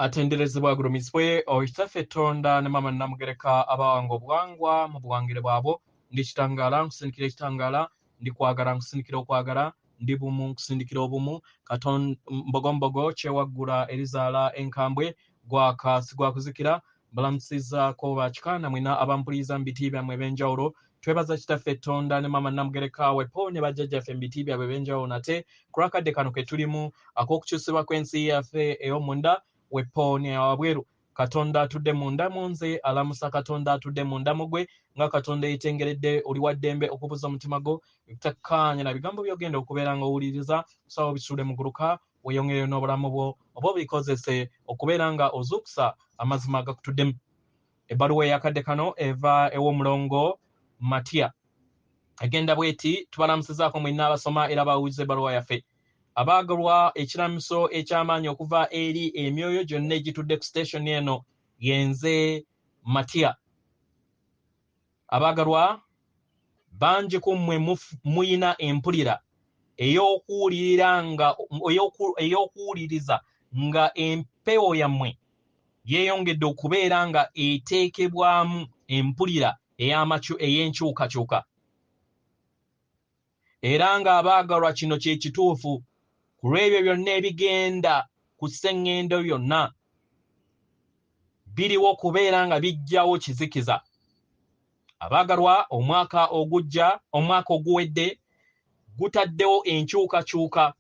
atenderezebwa agulumisibwe oitaffe tonda ne Maama namugereka abawanga obuwangwa mu buwangire bwabo ndi kitangala nkusindikira ekitangala ndi kwagala nkusindikira okwagala ndi bumu nkusindikira obumu katon mbogombogo kyewaggula erizaala enkambwe gwaka sigwakuzikira balamusiza ko bakikana mwina abampuliza mu biti byammwe eb'enjawulo twebaza kitaffe tonda ne Maama namugereka wepo ne bajjajjaffe mu biti byabwe eb'enjawulo nate ku lwakadde kano ke tulimu ak'okukyusibwa kw'ensi yaffe ey'omunda wepo ne wabweru katonda atudde munda munze alamusa katonda atudde munda mugwe nga katonda yetengeredde oli waddembe okubuza omutima gwo ebitakkanya na bigambo byogenda okubeera nga owuliriza sawa bisuule muguluka weyongereyo n'obulamu bwo oba obikozese okubeera nga ozuukusa amazima agakutuddemu. Ebbaluwa eyakadde kano eva ew'Omulongo Matia egenda bweti tubalamusizaako mwenna abasoma era bawuliza ebbaluwa yaffe abaagalwa ekiramiso eky'amaanyi okuva eri emyoyo gyonna egitudde ku station eno yenze Matia. Abaagalwa bangi ku mmwe muyina empulira ey'okuwuliriza nga empewo yammwe yeeyongedde okubeera nga eteekebwamu empulira ey'enkyukakyuka era nga abaagalwa kino kye kituufu ku lw'ebyo byonna ebigenda ku sseŋŋendo byonna biriwo okubeera nga bijjawo kizikiza. Abaagalwa omwaka oguwedde gutaddewo enkyukakyuka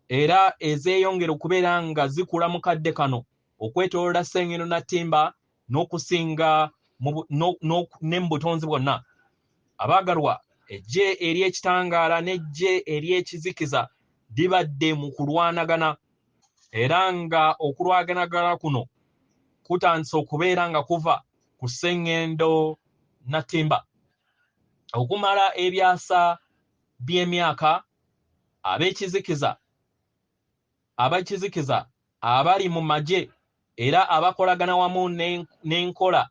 era ezeeyongera okubeera nga zikula mu kadde kano okwetooloola sseŋŋendo Nattimba n'okusinga ne mu butonzi bwonna. Abaagalwa ejje ery'ekitangaala n'ejje ery'ekizikiza libadde mu kulwanagana era nga okulwaganagana kuno kutandise okubeera nga kuva ku sseŋŋendo Nattimba. Okumala ebyasa by'emyaka ab'ekizikiza abali mu magye era abakolagana wamu n'enkola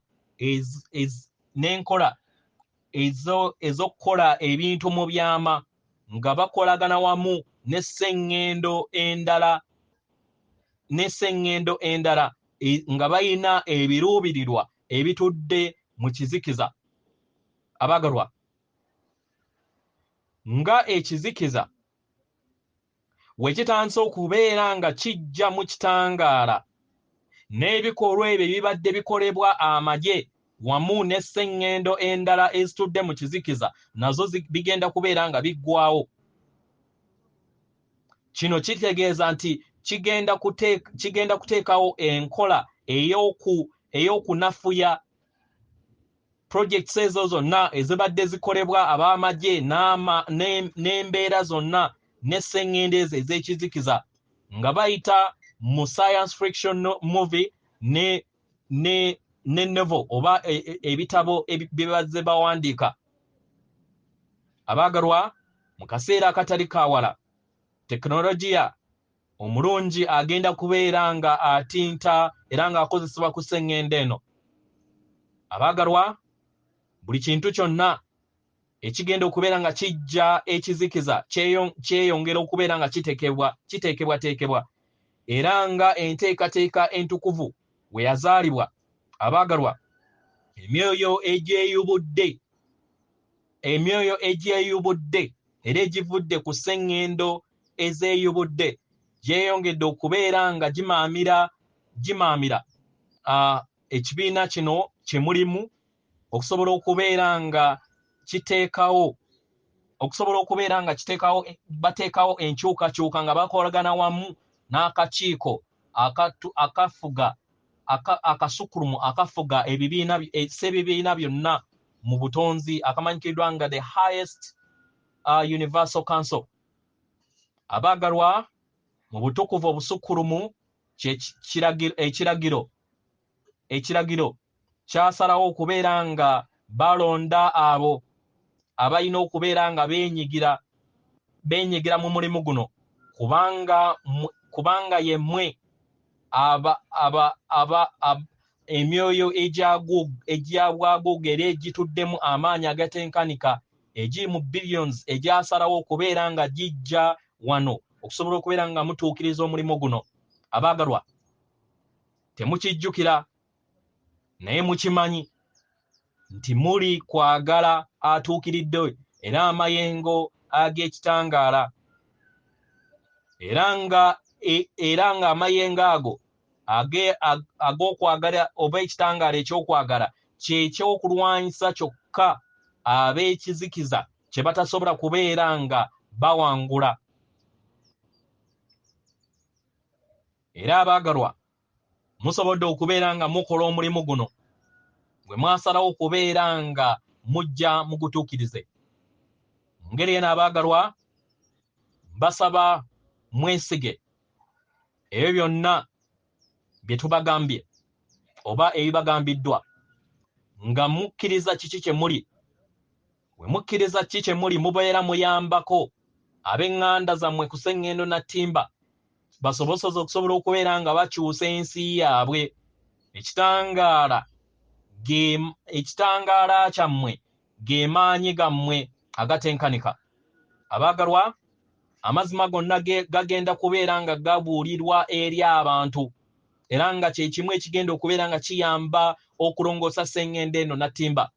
ez'okukola ebintu mu byama nga bakolagana wamu n'esseŋŋendo endala nga bayina ebiruubirirwa ebitudde mu kizikiza. Abaagalwa nga ekizikiza we kitandise okubeera nga kijja mu kitangaala n'ebikolwa ebyo bibadde bikolebwa amagye wamu n'esseŋŋendo endala ezitudde mu kizikiza nazo bigenda kubeera nga biggwawo. Kino kitegeeza nti kigenda kuteekawo enkola ey'okunafuya projects ezo zonna ezibadde zikolebwa ab'amagye n'embeera zonna n'esseŋŋendo ezo ez'ekizikiza nga bayita mu science fiction movie ne novel oba ebitabo bye bawandiika. Abaagalwa mu kaseera akatali kaawala tekinologiya omulungi agenda kubeera nga atinta era ng'akozesebwa ku sseŋŋendo eno. Abaagalwa buli kintu kyonna ekigenda okubeera nga kijja ekizikiza kyeyongera okubeera nga kiteekebwateekebwa era nga enteekateeka entukuvu we yazaalibwa. Abaagalwa emyoyo egyeyubudde era egivudde ku sseŋŋendo ezeeyubudde gyeyongedde okubeera nga gimaamira ekibiina kino kye mulimu okusobola okubeera nga bateekawo enkyukakyuka nga bakolagana wamu n'akakiiko akasukulumu akafuga ebibiina byonna mu butonzi akamanyikiddwa nga the highest universal council. Abaagalwa mu butukuvu obusukulumu ekiragiro kyasalawo okubeera nga balonda abo abalina okubeera nga beenyigira mu mulimu guno kubanga yemmwe emyoyo egyabwaguuga era egituddemu amaanyi agatenkanika egiri mu billions egyasalawo okubeera nga gijja wano okusobola okubeera nga mutuukiriza omulimu guno. Abaagalwa temukijjukira naye mukimanyi nti muli kwagala atuukiridde era amayengo ag'ekitangaala era nga amayengo ago ag'okwagala oba ekitangaala ekyokwagala kyekyokulwanyisa kyokka ab'ekizikiza kye batasobola kubeera nga bawangula. Era abaagalwa musobodde okubeera nga mukola omulimu guno gwe mwasalawo okubeera nga mujja mugutuukirize. Mu ngeri eno abaagalwa mbasaba mwesige ebyo byonna bye tubagambye oba ebibagambiddwa nga mukkiriza kiki kye muli. Bwe mukkiriza kiki kye muli mubeera muyambako ab'eŋŋanda zammwe ku sseŋŋendo Nattimba basobosoza okusobola okubeera nga bakyusa ensi yaabwe. Ekitangaala kyammwe ge maanyi gammwe agatenkanika. Abaagalwa amazima gonna gagenda kubeera nga gabuulirwa eri abantu era nga kye kimu ekigenda okubeera nga kiyamba okulongoosa sseŋŋendo eno Nattimba.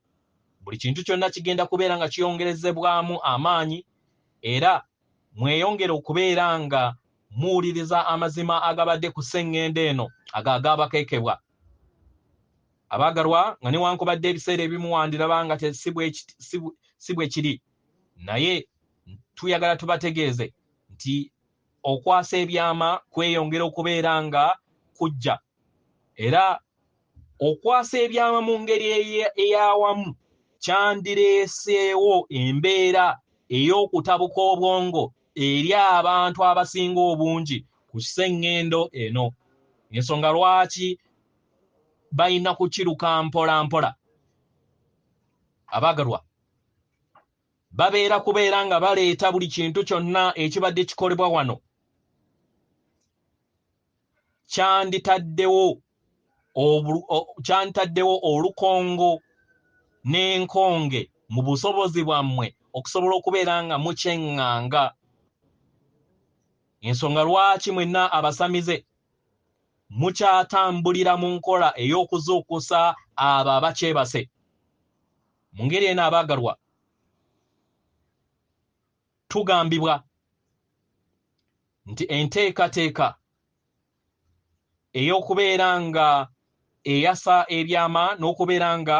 Buli kintu kyonna kigenda kubeera nga kiyongerezebwamu amaanyi era mweyongere okubeera nga muwuliriza amazima agabadde ku sseŋŋendo eno agaabakeekebwa. Abaagalwa nga newankubadde ebiseera ebimu wandiraba nga si bwe kiri naye tuyagala tubategeeze nti okwasa ebyama kweyongera okubeera nga kujja era okwasa ebyama mu ngeri ey'awamu kyandireeseewo embeera ey'okutabuka obwongo eri abantu abasinga obungi ku sseŋŋendo eno. Ensonga lwaki balina kukiruka mpola mpola. Abaagalwa babeera kubeera nga baleeta buli kintu kyonna ekibadde kikolebwa wano kyanditaddewo olukongo n'enkonge mu busobozi bwammwe okusobola okubeera nga mukyeŋŋanga. Ensonga lwaki mwenna abasamize mukyatambulira mu nkola ey'okuzuukusa abo abakyebase. Mu ngeri eno abaagalwa tugambibwa nti enteekateeka ey'okubeera nga eyasa ebyama n'okubeera nga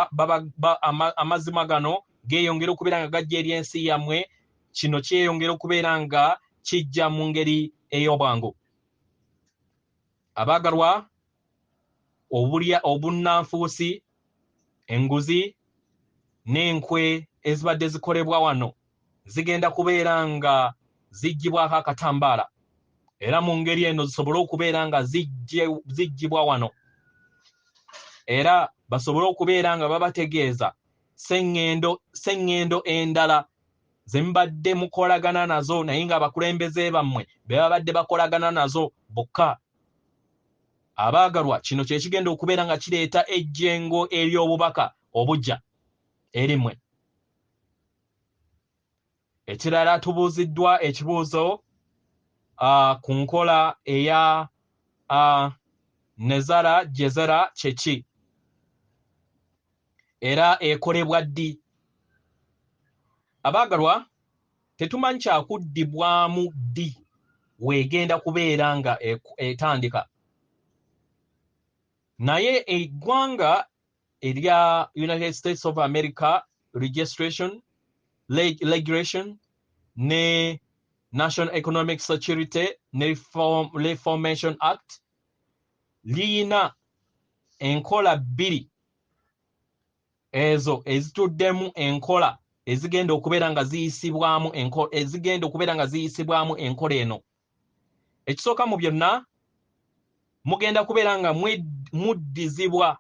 amazima gano geeyongera okubeera nga gajja eri ensi yammwe, kino kyeyongera okubeera nga kijja mu ngeri ey'obwangu. Abaagalwa obunnanfuusi, enguzi n'enkwe ezibadde zikolebwa wano zigenda kubeera nga ziggyibwako akatambaala era mu ngeri eno zisobole okubeera nga ziggyibwa wano era basobole okubeera nga babategeeza sseŋŋendo endala ze mubadde mukolagana nazo naye nga abakulembeze bammwe be babadde bakolagana nazo bokka. Abaagalwa kino kye kigenda okubeera nga kireeta ejjengo ery'obubaka obujja eri mmwe. Ekirala tubuuziddwa ekibuuzo ku nkola eya Gesara kyeki era ekolebwa ddi. Abaagalwa tetumanyi kyakuddibwamu ddi weegenda kubeera nga etandika naye eggwanga erya United States of America Regulation ne National Economic Security ne Reformation Act liyina enkola bbiri ezo ezituddemu enkola ezigenda okubeera nga ziyisibwamu enkola eno. Ekisooka mu byonna mugenda kubeera nga muddizibwa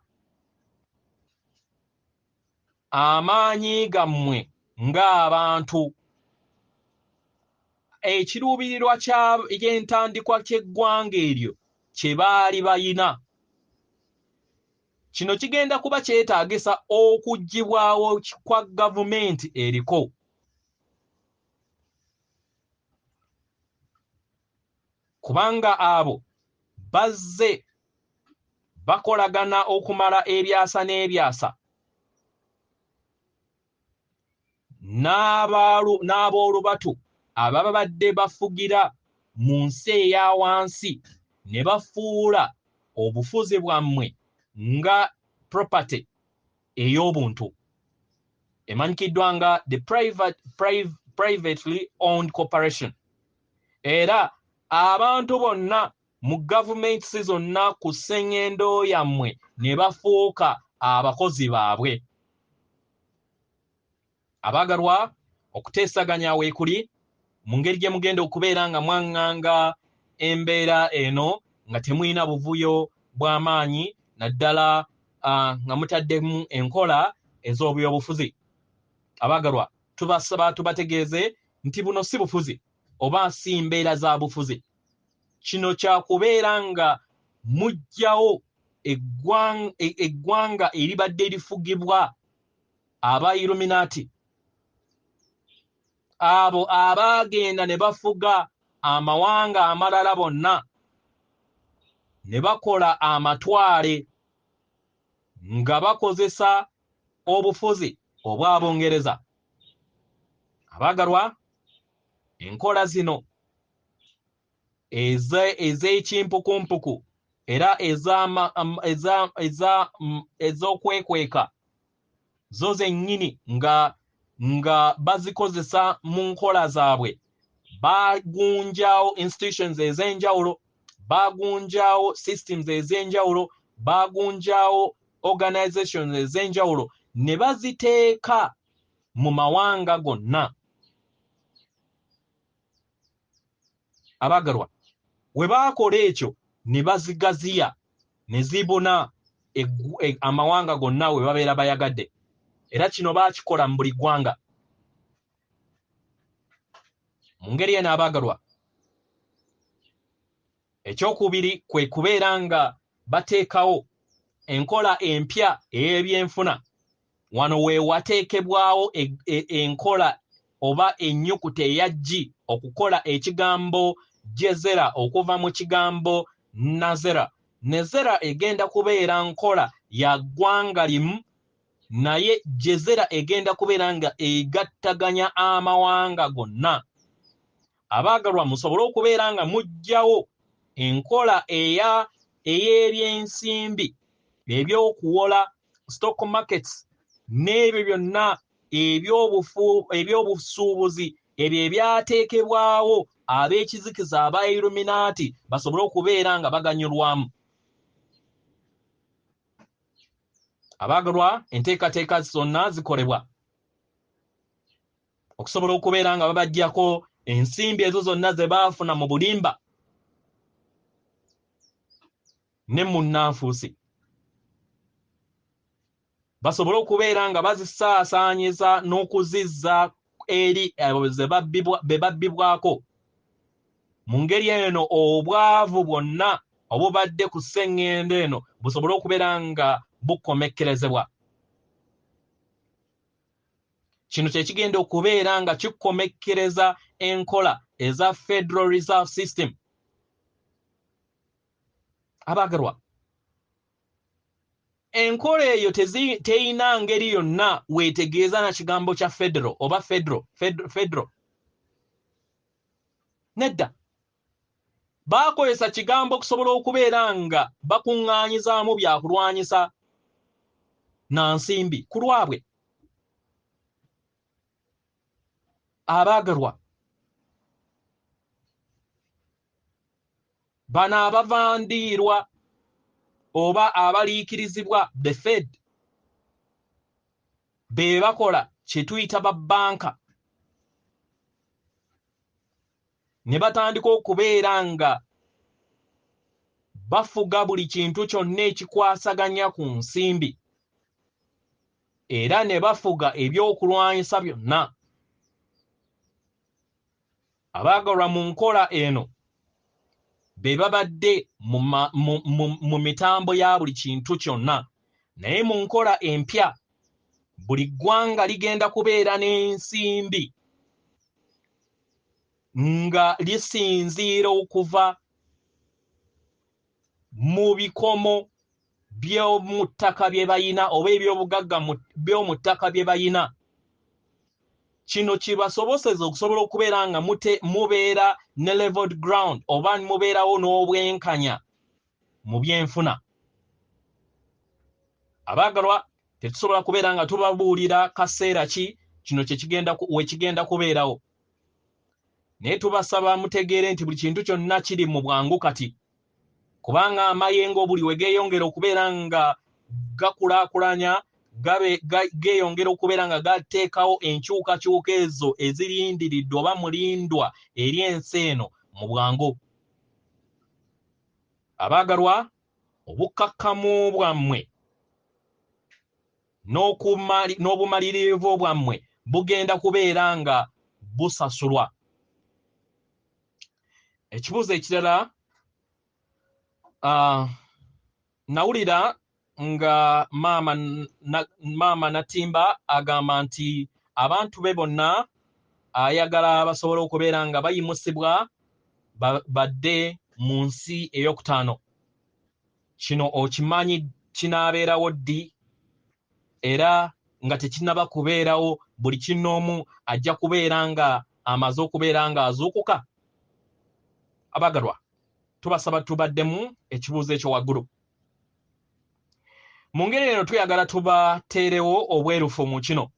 amaanyi gammwe ng'abantu. Ekiruubirirwa ky'entandikwa ky'eggwanga eryo kye baali bayina, kino kigenda kuba kyetaagisa okuggibwawo kwa gavumenti eriko. Kubanga abo bazze bakolagana okumala ebyasa n'ebyasa n'aboolubatu ababa badde bafugira mu nsi eya wansi ne bafuula obufuzi bwammwe nga property ey'obuntu emanyikiddwa nga the privately owned corporation. Era abantu bonna mu governments zonna ku sseŋŋendo yammwe ne bafuuka abakozi baabwe. Abaagalwa, okuteesaganya weekuli mu ngeri gye mugenda okubeera nga mwaŋŋanga embeera eno nga temulina buvuyo bw'amaanyi naddala nga mutaddemu enkola ez'obyobufuzi. Abaagalwa, tubasaba tubategeeze nti buno si bufuzi oba si mbeera za bufuzi. Kino kya kubeera nga mujjawo eggwanga eribadde lifugibwa aba Illuminati, abo abaagenda ne bafuga amawanga amalala bonna ne bakola amatwale nga bakozesa obufuzi obw'Abongereza. Abaagalwa, enkola zino ez'ekimpukumpuku era ez'okwekweka zo zennyini nga bazikozesa mu nkola zaabwe, bagunjaawo institutions ez'enjawulo, bagunjaawo systems ez'enjawulo, bagunjaawo organizations ez'enjawulo ne baziteeka mu mawanga gonna. Abaagalwa, we baakola ekyo ne bazigaziya ne zibuna amawanga gonna we babeera bayagadde. Era kino baakikola mu buli ggwanga. Mu ngeri eno abaagalwa, ekyokubiri kwe kubeera nga bateekawo enkola empya ey'ebyenfuna. Wano we wateekebwawo enkola oba ennyukuta eya G okukola ekigambo Gesara okuva mu kigambo Nazera. Nazera egenda kubeera nkola ya ggwanga limu, naye Gesara egenda kubeera nga egattaganya amawanga gonna. Abaagalwa, musobole okubeera nga mujjawo enkola ey'ebyensimbi eby'okuwola stock markets n'ebyo byonna ebyobusuubuzi ebyo ebyateekebwawo ab'ekizikiza aba Illuminati basobole okubeera nga baganyulwamu. Abaagalwa, enteekateeka zonna zikolebwa okusobola okubeera nga babaggyako ensimbi ezo zonna ze baafuna mu bulimba ne mu nnanfuusi, basobole okubeera nga bazisaasaanyiza n'okuzizza eri abo be babbibwako. Mu ngeri eno obwavu bwonna obubadde ku sseŋŋendo eno busobole okubeera nga bukomekkerezebwa. Kino kye kigenda okubeera nga kikomekkereza enkola eza Federal Reserve System. Abaagalwa, enkola eyo teyina ngeri yonna weetegeeza na kigambo kya federal oba federal. Nedda, baakozesa kigambo okusobola okubeera nga bakuŋŋaanyizaamu byakulwanyisa na nsimbi ku lwabwe. Abaagalwa, bano abavandiirwa oba abaliikirizibwa the Fed be bakola kye tuyita babbanka ne batandika okubeera nga bafuga buli kintu kyonna ekikwasaganya ku nsimbi era ne bafuga ebyokulwanyisa byonna. Abaagalwa, mu nkola eno be babadde mu mitambo ya buli kintu kyonna, naye mu nkola empya buli ggwanga ligenda kubeera n'ensimbi nga lisinziira okuva mu bikomo by'omuttaka bye bayina oba eby'obugagga by'omuttaka bye bayina. Kino kibasoboseza okusobola okubeera nga mubeera ne leveled ground oba mubeerawo n'obwenkanya mu byenfuna. Abaagalwa, tetusobola kubeera nga tubabuulira kaseera ki kino kigenda kubeerawo. Naye tubasaba mutegeere nti buli kintu kyonna kiri mu bwangu kati. Kubanga amayengo buli we geeyongera okubeera nga gakulaakulanya, geeyongera okubeera nga gateekawo enkyukakyuka ezo ezirindiriddwa oba mulindwa eri ensi eno mu bwangu. Abaagalwa, obukkakkamu bwammwe n'obumalirivu bwammwe bugenda kubeera nga busasulwa. Ekibuuzo ekirala, nawulira nga Maama Nattimba agamba nti abantu be bonna ayagala basobole okubeera nga bayimusibwa badde mu nsi ey'okutaano. Kino okimanyi kinaabeerawo ddi era nga tekinnaba kubeerawo buli kinnoomu ajja kubeera nga amaze okubeera nga azuukuka? Abaagalwa, tubasaba tubaddemu ekibuuzo ekyo waggulu. Mu ngeri eno tuyagala tubateerewo obwerufu mu kino.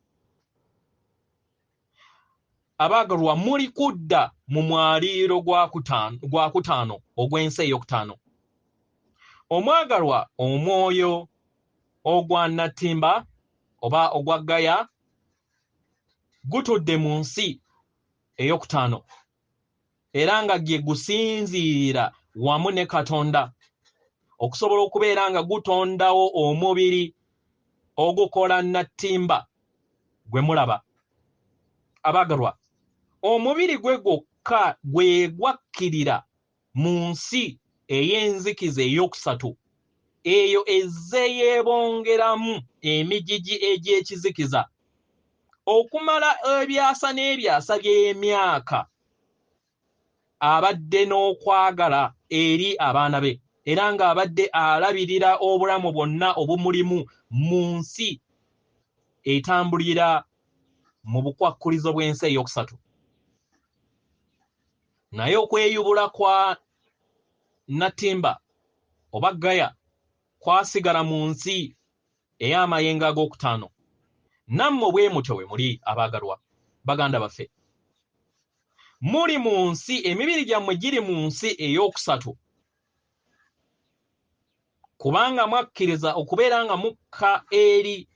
Abaagalwa, muli kudda mu mwaliiro gwa kutaano ogw'ensi ey'okutaano. Omwagalwa omwoyo ogwa Nattimba oba ogwa Gaya gutudde mu nsi ey'okutaano era nga gye gusinziira wamu ne Katonda okusobola okubeera nga gutondawo omubiri ogukola Nattimba gwe mulaba. Abaagalwa, omubiri gwe gwokka gwe gwakkirira mu nsi ey'enzikiza ey'okusatu, eyo ezze yeebongeramu emigigi egy'ekizikiza okumala ebyasa n'ebyasa by'emyaka. Abadde n'okwagala eri abaana be era ng'abadde alabirira obulamu bwonna obumulimu mu nsi etambulira mu bukwakkulizo bw'ensi ey'okusatu. Naye okweyubula kwa Nattimba oba Gaya kwasigala mu nsi ey'amayengo ag'okutaano. Nammwe bwe mutyo we muli, abaagalwa baganda baffe. Muli mu nsi, emibiri gyammwe giri mu nsi ey'okusatu kubanga mwakkiriza okubeera nga mukka eri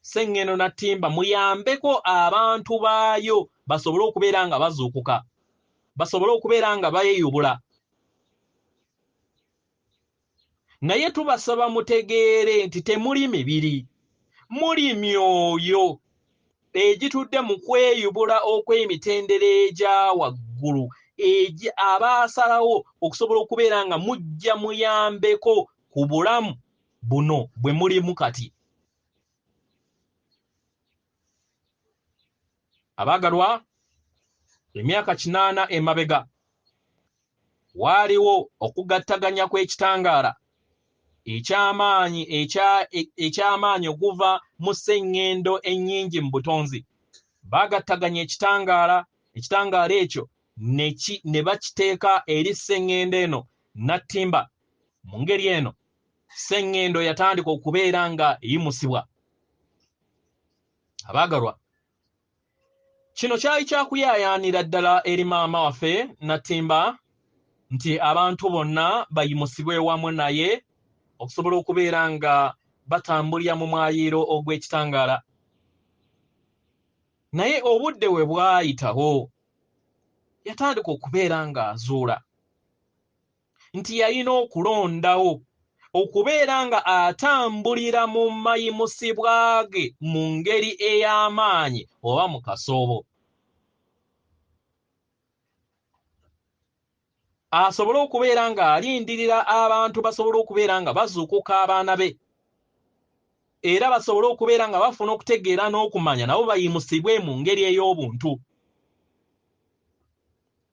sseŋŋendo Nattimba muyambeko abantu baayo basobole okubeera nga bazuukuka, basobole okubeera nga bayeyubula. Naye tubasaba mutegeere nti temuli mibiri, muli myoyo egitudde mu kweyubula okw'emitendera egya waggulu abaasalawo okusobola okubeera nga mujja muyambeko ku bulamu buno bwe mulimu kati. Abaagalwa, emyaka 8 emabega waaliwo okugattaganya kw'ekitangaala eky'amaanyi okuva mu sseŋŋendo ennyingi mu butonzi. Baagattaganya ekitangaala ekyo ne bakiteeka eri sseŋŋendo eno Nattimba. Mu ngeri eno sseŋŋendo yatandika okubeera nga eyimusibwa. Abaagalwa, kino kyali kyakuyaayaanira ddala eri maama waffe Nattimba nti abantu bonna bayimusibwe wamu naye okusobola okubeera nga batambulira mu mwaliiro ogw'ekitangaala. Naye obudde we bwayitawo yatandika okubeera nga azuula nti yalina okulondawo okubeera nga atambulira mu mayimusibwa ge mu ngeri ey'amaanyi oba mu kasoobo, asobole okubeera nga alindirira abantu basobole okubeera nga bazuukuka abaana be era basobole okubeera nga bafuna okutegeera n'okumanya nabo bayimusibwe mu ngeri ey'obuntu.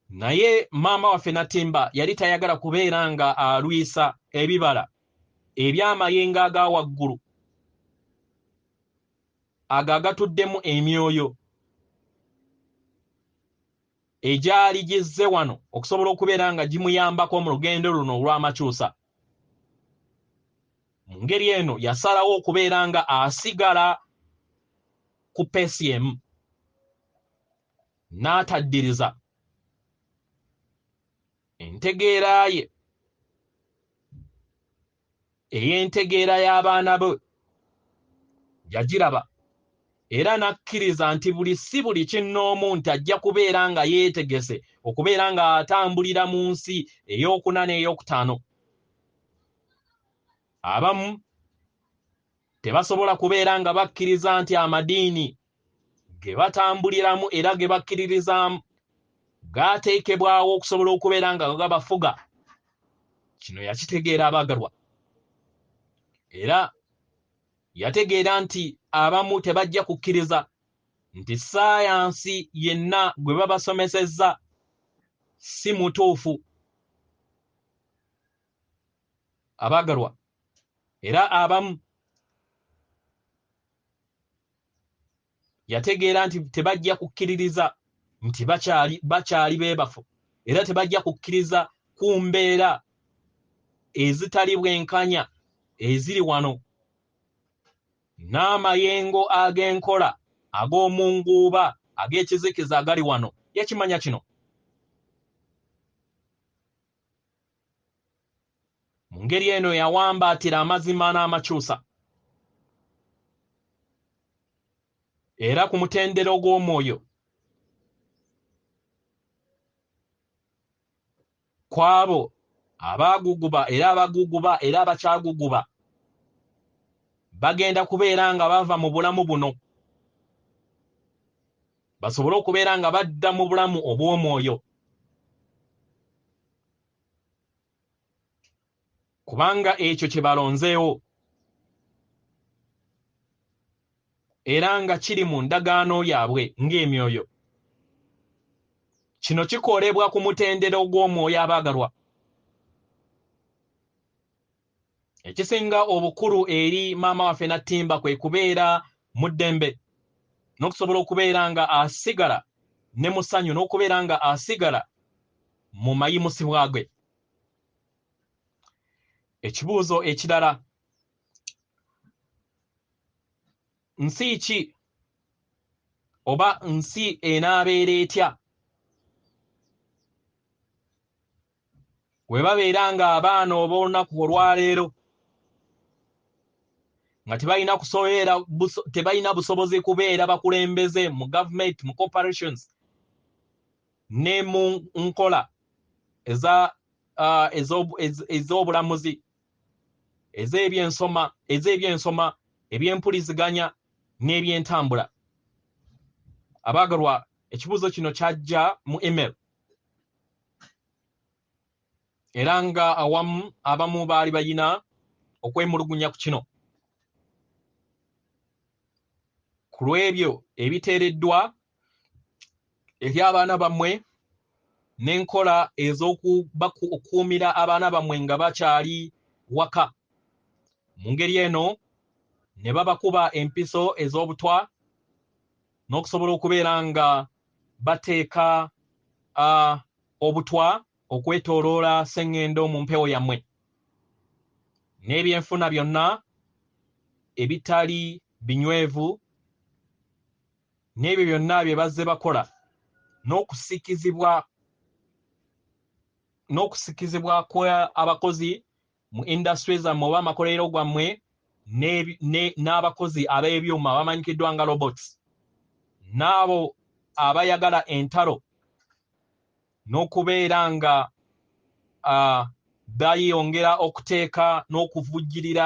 Naye maama waffe Nattimba yali tayagala kubeera nga alwisa ebibala eby'amayengo aga waggulu agatuddemu emyoyo egyali gizze wano okusobola okubeera nga gimuyambako mu lugendo luno olw'amakyusa. Mu ngeri eno yasalawo okubeera nga asigala ku peesi emu n'ataddiriza entegeera ye ey'entegeera y'abaana be yagiraba era n'akkiriza nti si buli kinnoomu nti ajja kubeera nga yeetegese okubeera nga atambulira mu nsi ey'okuna n'ey'okutaano. Abamu tebasobola kubeera nga bakkiriza nti amadiini ge batambuliramu era ge bakkiririzaamu gaateekebwawo okusobola okubeera nga gabafuga. Kino yakitegeera abaagalwa, era yategeera nti abamu tebajja kukkiriza nti saayansi yenna gwe babasomesezza si mutuufu. Abaagalwa, era abamu yategeera nti tebajja kukkiririza nti bakyali beebafu, era tebajja kukkiriza ku mbeera ezitali bwenkanya eziri wano, n'amayengo ag'enkola ag'omunguuba ag'ekizikiza agali wano. Yakimanya kino. Mu ngeri eno yawambaatira amazima n'amakyusa, era ku mutendero gw'omwoyo kwabo abaaguguba era abaguguba era abakyaguguba bagenda kubeera nga bava mu bulamu buno basobole okubeera nga badda mu bulamu obw'omwoyo, kubanga ekyo kye balonzeewo era nga kiri mu ndagaano yaabwe ng'emyoyo. Kino kikolebwa ku mutendero gw'omwoyo abaagalwa. Ekisinga obukulu eri maama waffe Nattimba kwe kubeera mu ddembe n'okusobola okubeera nga asigala ne mu ssanyu n'okubeera nga asigala mu mayimusibwa ge. Ekibuuzo ekirala, nsi ki oba nsi enaabeera etya we babeera nga abaana ob'olunaku olwaleero nga tebalina busobozi kubeera bakulembeze mu gavumenti, mu corporations ne mu nkola ez'obulamuzi, ez'ebyensoma, eby'empuliziganya n'ebyentambula. Abaagalwa, ekibuuzo kino kyajja mu email era nga abamu baali bayina okwemulugunya ku kino. Ku lw'ebyo ebiteereddwa eri abaana bammwe n'enkola ez'okukuumira abaana bammwe nga bakyali waka, mu ngeri eno ne babakuba empiso ez'obutwa n'okusobola okubeera nga bateeka obutwa okwetooloola sseŋŋendo mu mpewo yammwe, n'ebyenfuna byonna ebitali binywevu n'ebyo byonna bye bazze bakola, n'okusikizibwa kw'abakozi mu industry zammwe oba amakolero gammwe n'abakozi ab'ebyuma bamanyikiddwa nga robots, n'abo abayagala entalo n'okubeera nga bayongera okuteeka n'okuvujjirira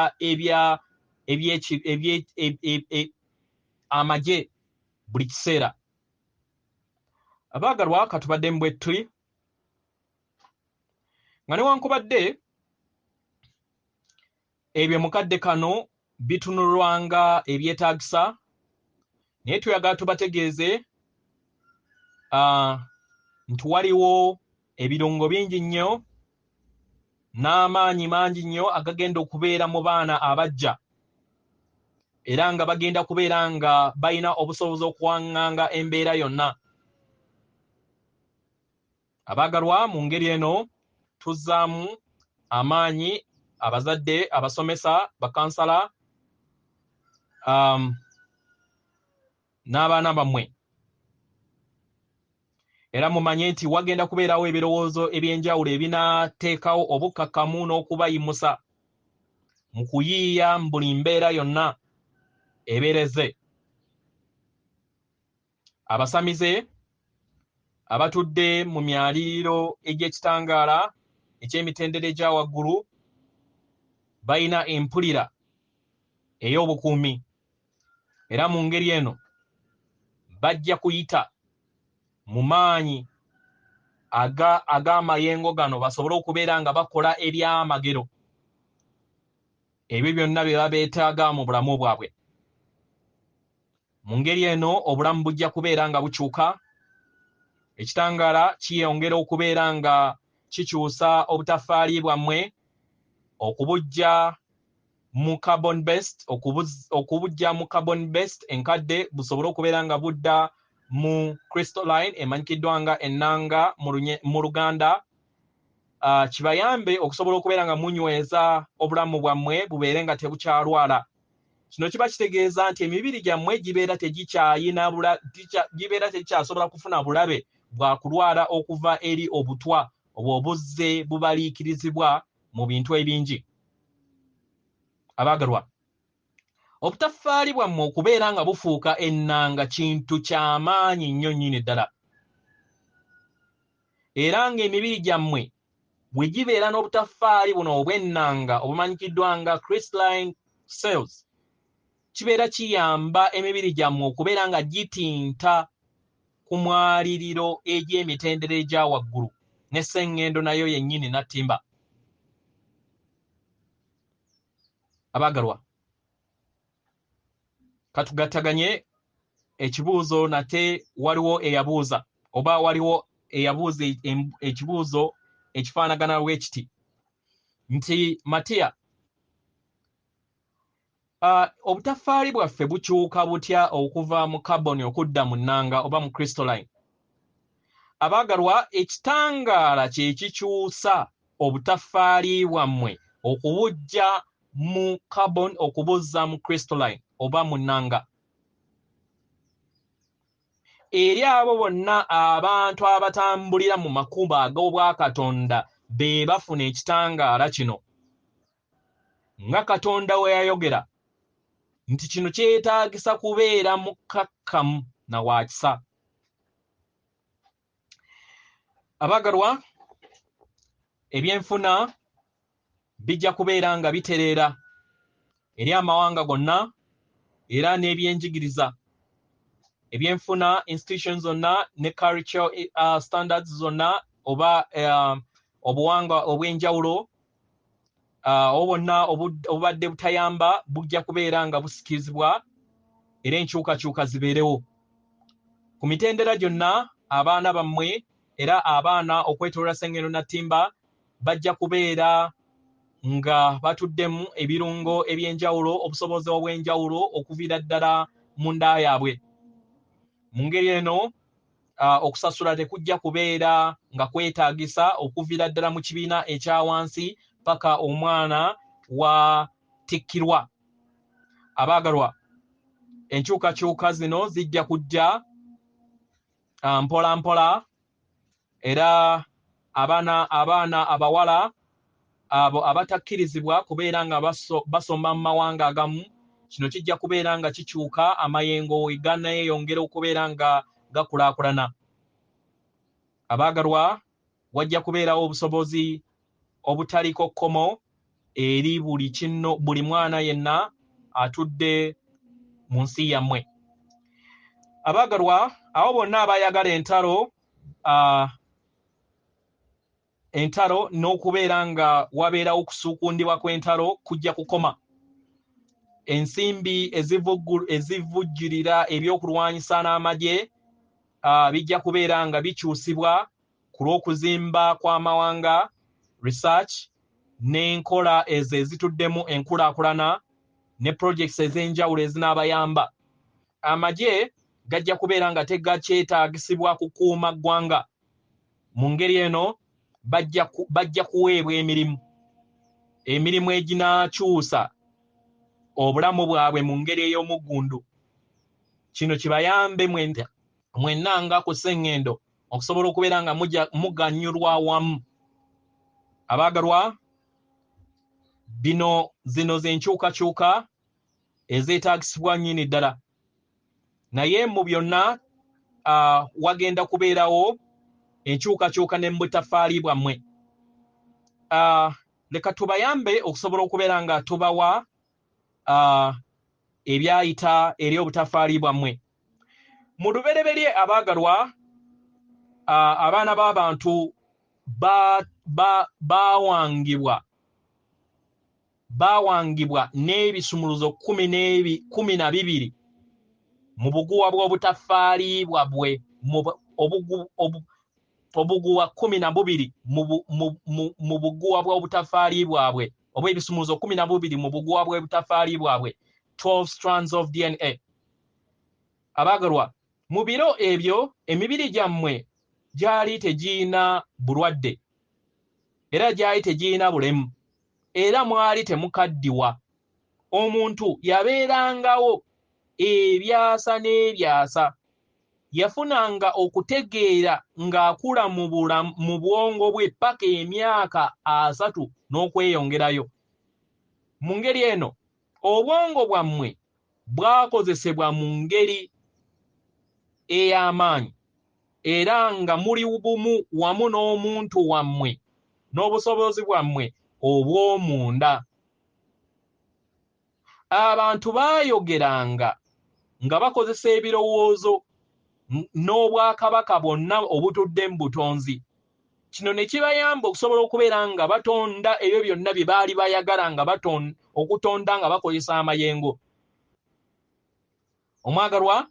amagye buli kiseera. Abaagalwa, katubadde mu bwetuli nga newankubadde ebyo mukadde kano bitunulwanga ebyetaagisa, naye tuyagala tubategeeze nti waliwo ebirungo bingi nnyo n'amaanyi mangi nnyo agagenda okubeera mu baana abajja era nga bagenda kubeera nga balina obusobozi okuwaŋŋanga embeera yonna. Abaagalwa, mu ngeri eno tuzzaamu amaanyi abazadde, abasomesa, bakansala n'abaana bammwe. Era mumanye nti wagenda kubeerawo ebirowoozo eby'enjawulo ebinaateekawo obukkakkamu n'okubayimusa mu kuyiiya mu buli mbeera yonna ebeereze. Abasamize abatudde mu myaliriro egy'ekitangaala eky'emitendera egya waggulu balina empulira ey'obukuumi, era mu ngeri eno bajja kuyita mu maanyi ag'amayengo gano basobole okubeera nga bakola ebyamagero ebyo byonna bye babeetaaga mu bulamu bwabwe. Mu ngeri eno obulamu bujja kubeera nga bukyuka, ekitangaala kiyongera okubeera nga kikyusa obutafaali bwammwe okubujja mu carbon based, okubujja mu carbon based enkadde busobole okubeera nga budda mu crystalline emanyikiddwa nga Enanga mu Luganda. Kibayambe okusobola okubeera nga munyweza obulamu bwammwe bubeere nga tebukyalwala. Kino kiba kitegeeza nti emibiri gyammwe gibeera tegikyasobola kufuna bulabe bwa kulwala okuva eri obutwa obuzze bubaliikirizibwa mu bintu ebingi. Abaagalwa, obutafaali bwammwe okubeera nga bufuuka ennanga kintu ky'amaanyi nnyo nnyini ddala. Era ng'emibiri gyammwe bwe gibeera n'obutafaali buno obw'ennanga obumanyikiddwa nga crystalline cells, kibeera kiyamba emibiri gyammwe okubeera nga gitinta ku mwaliriro egy'emitendera egya waggulu n'esseŋŋendo nayo yennyini Nattimba. Abaagalwa, katugattaganye ekibuuzo nate waliwo eyabuuza oba waliwo eyabuuza ekibuuzo ekifaanagana bwe kiti nti Matia, obutafaali bwaffe bukyuka butya okuva mu carbon okudda mu nnanga oba mu crystalline? Abaagalwa, ekitangaala kye kikyusa obutafaali bwammwe okubujja mu carbon okubuzza mu crystalline oba mu nnanga. Eri abo bonna abantu abatambulira mu makubo ag'obwakatonda be bafuna ekitangaala kino, nga Katonda we yayogera nti kino kyetaagisa kubeera mukkakkamu na wa kisa. Abaagalwa, ebyenfuna bijja kubeera nga bitereera eri amawanga gonna era n'ebyenjigiriza, ebyenfuna institutions zonna ne cultural standards zonna oba obuwangwa obw'enjawulo obwonna obubadde butayamba bujja kubeera nga busikirizibwa era enkyukakyuka zibeerewo. Ku mitendera gyonna abaana bammwe era abaana okwetooloola sseŋŋendo Nattimba bajja kubeera nga batuddemu ebirungo eby'enjawulo, obusobozi obw'enjawulo okuviira ddala mu nda yaabwe. Mu ngeri eno okusasula tekujja kubeera nga kwetaagisa okuviira ddala mu kibiina ekya wansi paka omwana watikkirwa. Abaagalwa, enkyukakyuka zino zijja kujja mpola mpola era abaana abawala abo abatakkirizibwa kubeera nga basoma mu mawanga agamu, kino kijja kubeera nga kikyuka amayengo ganayeeyongera okubeera nga gakulaakulana. Abaagalwa, wajja kubeerawo obusobozi obutaliko kkomo eri buli mwana yenna atudde mu nsi yammwe. Abaagalwa, abo bonna abayagala entalo n'okubeera nga wabeerawo okusuukundibwa kw'entalo kujja kukoma. Ensimbi ezivujjirira ebyokulwanyisa n'amagye bijja kubeera nga bikyusibwa ku lw'okuzimba kw'amawanga, research n'enkola ezo ezituddemu enkulaakulana ne projects ez'enjawulo ezinaabayamba. Amagye gajja kubeera nga tegakyetaagisibwa kukuuma ggwanga. Mu ngeri eno bajja kuweebwa emirimu eginaakyusa obulamu bwabwe mu ngeri ey'omuggundu. Kino kibayambe mwenna nga ku sseŋŋendo okusobola okubeera nga muganyulwa wamu. Abaagalwa, zino z'enkyukakyuka ezeetaagisibwa nnyini ddala. Naye mu byonna wagenda kubeerawo enkyukakyuka ne mu butafaali bwammwe. Leka tubayambe okusobola okubeera nga tubawa ebyayita eri obutafaali bwammwe. Mu lubereberye abaagalwa, abaana b'abantu baawangibwa n'ebisumuluzo 12 mu buguwa bw'obutafaali bwabwe, obuguwa 12 mu buguwa bw'obutafaali bwabwe, oba ebisumuluzo 12 mu buguwa bw'obutafaali bwabwe, 12 strands of DNA. Abaagalwa, mu biro ebyo emibiri gyammwe gyali tegiina bulwadde, era gyali tegiina bulemu, era mwali temukaddiwa. Omuntu yabeerangawo ebyasa n'ebyasa. Yafunanga okutegeera ng'akula mu bwongo bwe paka emyaka 3 n'okweyongerayo. Mu ngeri eno obwongo bwammwe bwakozesebwa mu ngeri ey'amaanyi, era nga muli bumu wamu n'omuntu wammwe n'obusobozi bwammwe obw'omunda. Abantu baayogeranga nga bakozesa ebirowoozo n'obwakabaka bwonna obutudde mu butonzi. Kino ne kibayamba okusobola okubeera nga batonda ebyo byonna bye baali bayagala nga okutonda nga bakozesa amayengo. Omwagalwa,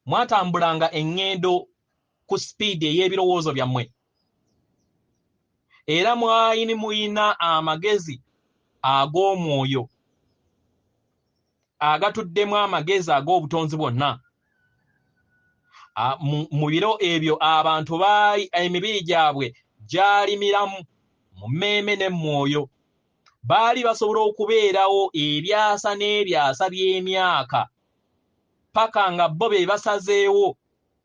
mwatambulanga eŋŋendo ku sipiidi ey'ebirowoozo byammwe, era muyina amagezi ag'omwoyo agatuddemu amagezi ag'obutonzi bwonna. Mu biro ebyo abantu emibiri gyabwe gyali miramu mu mmeeme ne mwoyo. Baali basobola okubeerawo ebyasa n'ebyasa by'emyaka paka nga bo be basazeewo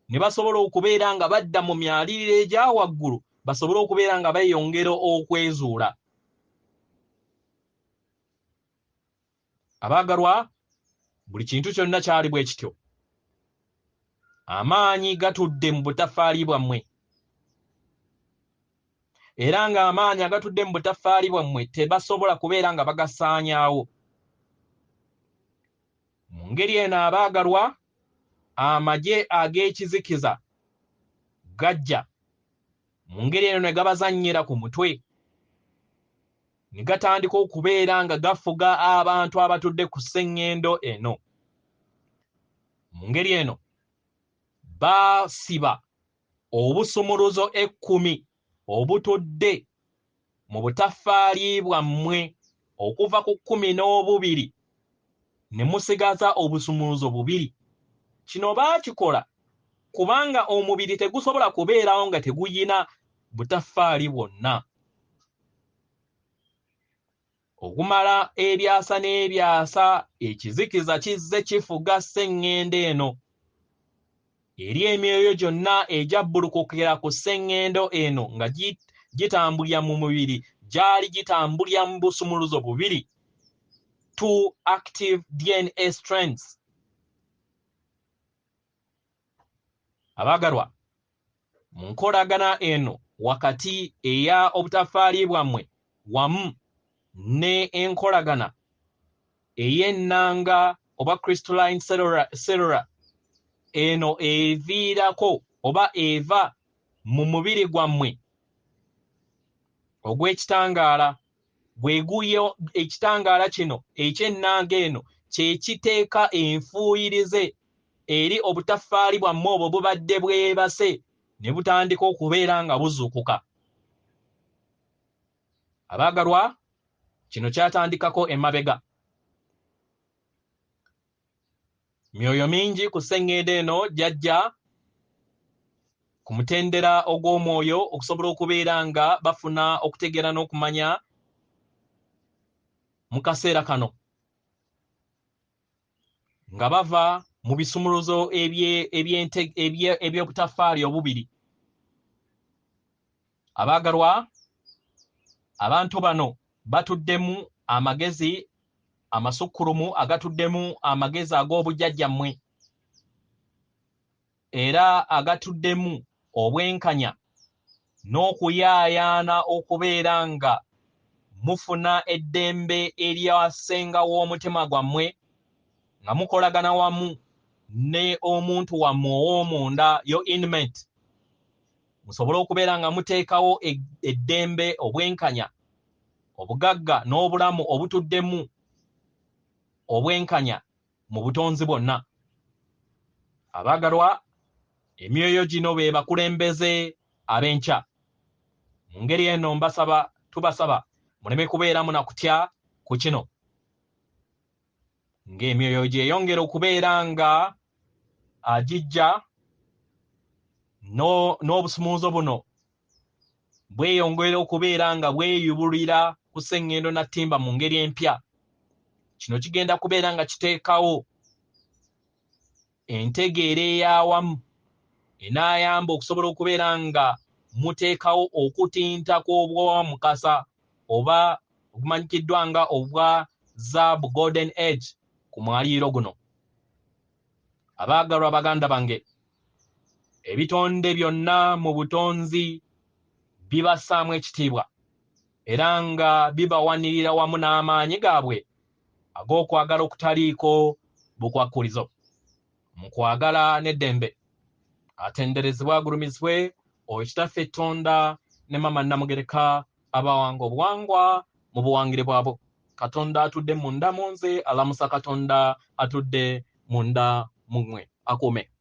ne basobola okubeera nga badda mu myaliriro egya waggulu, basobole okubeera nga beeyongera okwezuula. Abaagalwa, buli kintu kyonna kyali bwe kityo. Amaanyi gatudde mu butafaali bwammwe, era ng'amaanyi agatudde mu butafaali bwammwe tebasobola kubeera nga bagasaanyaawo. Mu ngeri eno abaagalwa, amagye ag'ekizikiza gajja mu ngeri eno ne gabazannyira ku mutwe, ne gatandika okubeera nga gafuga abantu abatudde ku sseŋŋendo eno. Mu ngeri eno baasiba obusumuluzo 10 obutudde mu butafaali bwammwe okuva ku 12 ne musigaza obusumuluzo 2. Kino baakikola kubanga omubiri tegusobola kubeerawo nga teguyina butafaali bwonna. Okumala ebyasa n'ebyasa, ekizikiza kizze kifuga sseŋŋendo eno. Eri emyoyo gyonna egyabbulukukira ku sseŋŋendo eno nga gitambulira mu mubiri, gyali gitambulira mu busumuluzo 2, 2 active DNA strands. Abaagalwa, mu nkolagana eno wakati eya obutafaali bwammwe wamu ne enkolagana ey'ennanga oba crystalline cellular eno eviirako oba eva mu mubiri gwammwe ogw'ekitangaala, bweguyo ekitangaala kino eky'ennanga eno kye kiteeka enfuuyirize eri obutafaali bwammwe obwo bubadde bwebase ne butandika okubeera nga buzuukuka. Abaagalwa, kino kyatandikako emabega. Myoyo mingi ku sseŋŋendo eno jjajja ku mutendera ogw'omwoyo okusobola okubeera nga bafuna okutegeera n'okumanya mu kaseera kano nga bava mu bisumuluzo eby'obutafaali obubiri. Abaagalwa, abantu bano batuddemu amagezi amasukkulumu agatuddemu amagezi ag'obujjajjammwe era agatuddemu obwenkanya n'okuyaayaana okubeera nga mufuna eddembe eryasengawo omutima gwammwe nga mukolagana wamu ne omuntu wammwe ow'omunda yo inmate, musobole okubeera nga muteekawo eddembe, obwenkanya, obugagga n'obulamu obutuddemu obwenkanya mu butonzi bwonna. Abaagalwa, emyoyo gino be bakulembeze ab'enkya. Mu ngeri eno tubasaba muleme kubeeramu na kutya ku kino, ng'emyoyo gyeyongera okubeera nga agijja n'obusumuluzo buno bweyongera okubeera nga bweyubulira ku sseŋŋendo Nattimba mu ngeri empya. Kino kigenda kubeera nga kiteekawo entegeera ey'awamu enaayamba okusobola okubeera nga muteekawo okutinta kw'obw'omukasa oba ogumanyikiddwa nga obwa zaabu golden age ku mwaliiro guno. Abaagalwa baganda bange, ebitonde byonna mu butonzi bibassaamu ekitiibwa era nga bibawanirira wamu n'amaanyi gaabwe ag'okwagala okutaliiko bukwakkulizo, mu kwagala n'eddembe. Atenderezebwe agulumizibwe Kitaffe Tonda ne Maama Namugereka abawanga obuwangwa mu buwangire bwabo. Katonda atudde munda mu nze, alamusa Katonda atudde munda mu mmwe. Akuume.